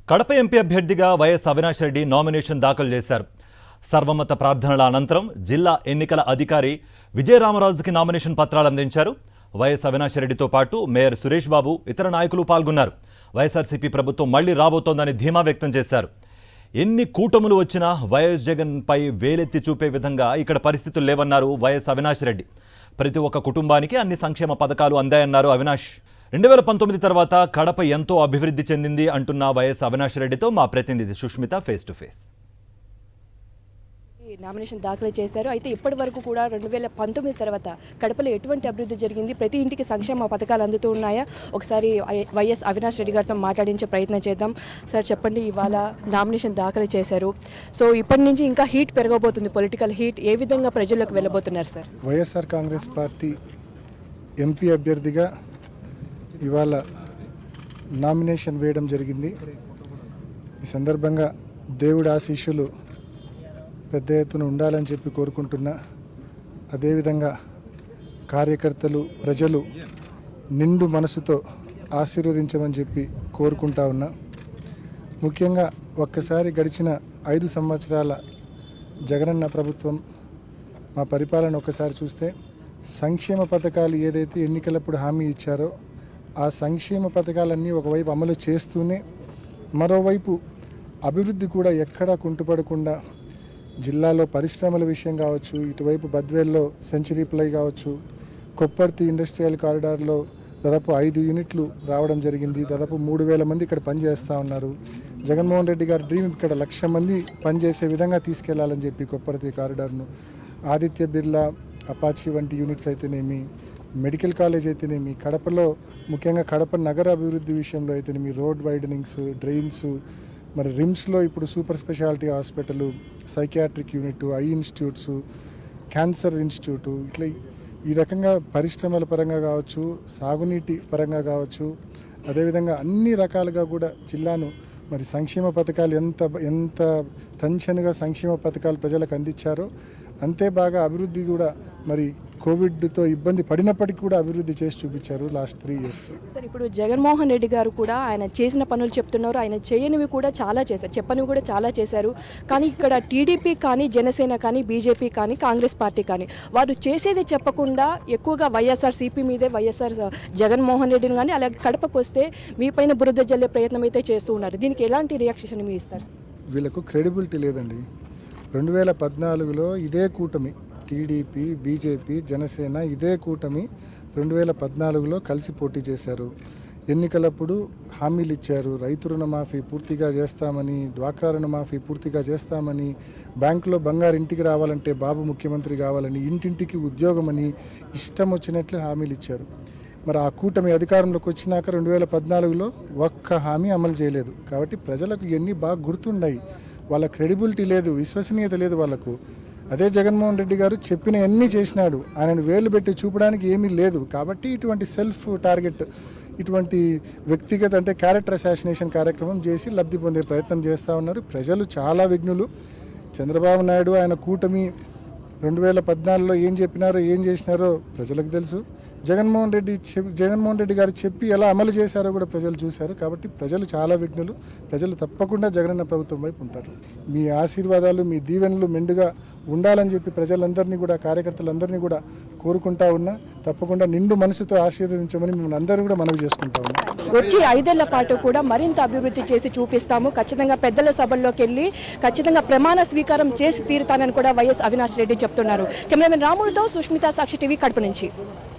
Kadapa MP అభ్యర్థిగా YS Avinash Reddy nomination దాఖలు చేశారు. సర్వమత ప్రార్థనల అనంతరం జిల్లా ఎన్నికల అధికారి విజయరామరాజుకి నామినేషన్ పత్రాలు అందించారు. వైఎస్ అవినాష్ రెడ్డితో పాటు మేయర్ సురేష్ బాబు, ఇతర నాయకులు పాల్గొన్నారు. వైఎస్ఆర్సీపీ ప్రభుత్వం మళ్లీ రాబోతోందని ధీమా వ్యక్తం చేశారు. ఎన్ని కూటములు వచ్చినా వైఎస్ జగన్ పై వేలెత్తి చూపే విధంగా ఇక్కడ పరిస్థితులు లేవన్నారు వైఎస్ అవినాష్ రెడ్డి. ప్రతి ఒక్క కుటుంబానికి అన్ని సంక్షేమ పథకాలు అందాయన్నారు అవినాష్. 2019 తర్వాత కడప ఎంతో అభివృద్ధి చెందింది అంటున్న వైఎస్ అవినాష్ రెడ్డితో మా ప్రతినిధి Sushmita face to face. Nomination దాఖలు చేశారు. అయితే ఇప్పటి వరకు కూడా 2019 తర్వాత కడపలో ఎటువంటి అభివృద్ధి జరిగింది, ప్రతి ఇంటికి సంక్షేమ పథకాలు అందుతూ ఉన్నాయా? ఒకసారి వైఎస్ అవినాష్ రెడ్డి గారితో మాట్లాడించే ప్రయత్నం చేద్దాం. సార్ చెప్పండి, ఇవాళ నామినేషన్ దాఖలు చేశారు. సో ఇప్పటి నుంచి ఇంకా హీట్ పెరగబోతుంది, పొలిటికల్ హీట్. ఏ విధంగా ప్రజల్లోకి వెళ్ళబోతున్నారు sir? YSR Congress party MP అభ్యర్థిగా ఇవాళ నామినేషన్ వేయడం జరిగింది. ఈ సందర్భంగా దేవుడి ఆశీస్సులు పెద్ద ఎత్తున ఉండాలని చెప్పి కోరుకుంటున్నా. అదేవిధంగా కార్యకర్తలు, ప్రజలు నిండు మనసుతో ఆశీర్వదించమని చెప్పి కోరుకుంటా ఉన్నా. ముఖ్యంగా ఒక్కసారి గడిచిన 5 సంవత్సరాల జగనన్న ప్రభుత్వం మా పరిపాలన ఒకసారి చూస్తే సంక్షేమ పథకాలు ఏదైతే ఎన్నికలప్పుడు హామీ ఇచ్చారో ఆ సంక్షేమ పథకాలన్నీ ఒకవైపు అమలు చేస్తూనే మరోవైపు అభివృద్ధి కూడా ఎక్కడా కుంటుపడకుండా జిల్లాలో పరిశ్రమల విషయం కావచ్చు, ఇటువైపు బద్వేల్లో సెంచరీ ప్లై కావచ్చు, కొప్పర్తి ఇండస్ట్రియల్ కారిడార్లో దాదాపు 5 యూనిట్లు రావడం జరిగింది. దాదాపు 3,000 మంది ఇక్కడ పనిచేస్తూ ఉన్నారు. జగన్మోహన్ రెడ్డి గారి డ్రీమ్ ఇక్కడ 1,00,000 మంది పనిచేసే విధంగా తీసుకెళ్లాలని చెప్పి కొప్పర్తి కారిడార్ను, ఆదిత్య బిర్లా, అపాచీ వంటి యూనిట్స్ అయితేనేమి, మెడికల్ కాలేజ్ అయితేనేమి, కడపలో ముఖ్యంగా కడప నగర అభివృద్ధి విషయంలో అయితేనేమి, రోడ్ వైడనింగ్స్, డ్రైన్స్, మరి రిమ్స్లో ఇప్పుడు super speciality hospital, psychiatric unit, I institutes, cancer institute, ఇట్లా ఈ రకంగా పరిశ్రమల పరంగా కావచ్చు, సాగునీటి పరంగా కావచ్చు, అదేవిధంగా అన్ని రకాలుగా కూడా జిల్లాను మరి సంక్షేమ పథకాలు ఎంత టెన్షన్గా సంక్షేమ పథకాలు ప్రజలకు అందించారో అంతే బాగా అభివృద్ధి కూడా మరి కోవిడ్తో ఇబ్బంది పడినప్పటికీ కూడా అభివృద్ధి చేసి చూపించారు లాస్ట్ 3 ఇయర్స్. సార్ ఇప్పుడు జగన్మోహన్ రెడ్డి గారు కూడా ఆయన చేసిన పనులు చెప్తున్నారు, ఆయన చేయనివి కూడా చాలా చేశారు, చెప్పనివి కూడా చాలా చేశారు. కానీ ఇక్కడ టీడీపీ కానీ, జనసేన కానీ, బీజేపీ కానీ, కాంగ్రెస్ పార్టీ కానీ వారు చేసేది చెప్పకుండా ఎక్కువగా వైఎస్ఆర్సీపీ మీదే, వైఎస్ఆర్ జగన్మోహన్ రెడ్డిని కానీ అలాగే కడపకు వస్తే మీ పైన బురద జల్లే ప్రయత్నం అయితే చేస్తూ ఉన్నారు. దీనికి ఎలాంటి రియాక్షన్ మీ ఇస్తారు? వీళ్ళకు క్రెడిబిలిటీ లేదండి. 2014లో ఇదే కూటమి, టీడీపీ, బీజేపీ, జనసేన ఇదే కూటమి 2014లో కలిసి పోటీ చేశారు. ఎన్నికలప్పుడు హామీలు ఇచ్చారు. రైతు రుణమాఫీ పూర్తిగా చేస్తామని, డ్వాక్రా రుణమాఫీ పూర్తిగా చేస్తామని, బ్యాంకులో బంగారు ఇంటికి రావాలంటే బాబు ముఖ్యమంత్రి కావాలని, ఇంటింటికి ఉద్యోగమని ఇష్టం వచ్చినట్లు హామీలు ఇచ్చారు. మరి ఆ కూటమి అధికారంలోకి వచ్చినాక 2014లో ఒక్క హామీ అమలు చేయలేదు. కాబట్టి ప్రజలకు ఇవన్నీ బాగా గుర్తుండాయి. వాళ్ళ క్రెడిబిలిటీ లేదు, విశ్వసనీయత లేదు వాళ్ళకు. అదే జగన్మోహన్ రెడ్డి గారు చెప్పిన అన్నీ చేసినాడు, ఆయనను వేలు పెట్టి చూపడానికి ఏమీ లేదు. కాబట్టి ఇటువంటి సెల్ఫ్ టార్గెట్, ఇటువంటి వ్యక్తిగత అంటే క్యారెక్టర్ అసాసినేషన్ కార్యక్రమం చేసి లబ్ధి పొందే ప్రయత్నం చేస్తూ ఉన్నారు. ప్రజలు చాలా విఘ్నులు. చంద్రబాబు నాయుడు ఆయన కూటమి 2014లో ఏం చెప్పినారో, ఏం చేసినారో ప్రజలకు తెలుసు. జగన్మోహన్ రెడ్డి గారు చెప్పి ఎలా అమలు చేశారో కూడా ప్రజలు చూశారు. కాబట్టి ప్రజలు చాలా విఘ్నులు. ప్రజలు తప్పకుండా జగనన్న ప్రభుత్వం వైపు ఉంటారు. మీ ఆశీర్వాదాలు, మీ దీవెనలు మెండుగా ఉండాలని చెప్పి ప్రజలందరినీ కూడా, కార్యకర్తలందరినీ కూడా కోరుకుంటా ఉన్నా. తప్పకుండా నిండు మనసుతో ఆశీర్వదించమని మిమ్మల్ని అందరూ కూడా మనవి చేసుకుంటా ఉన్నా. వచ్చి 5 ఏళ్ల పాటు కూడా మరింత అభివృద్ధి చేసి చూపిస్తాము, ఖచ్చితంగా పెద్దల సభల్లోకి వెళ్ళి ఖచ్చితంగా ప్రమాణ స్వీకారం చేసి తీరుతానని కూడా వైఎస్ అవినాష్ రెడ్డి చెప్తున్నారు. కెమెరామెన్ రాములతో సుష్మిత, సాక్షి టీవీ, కడప నుంచి.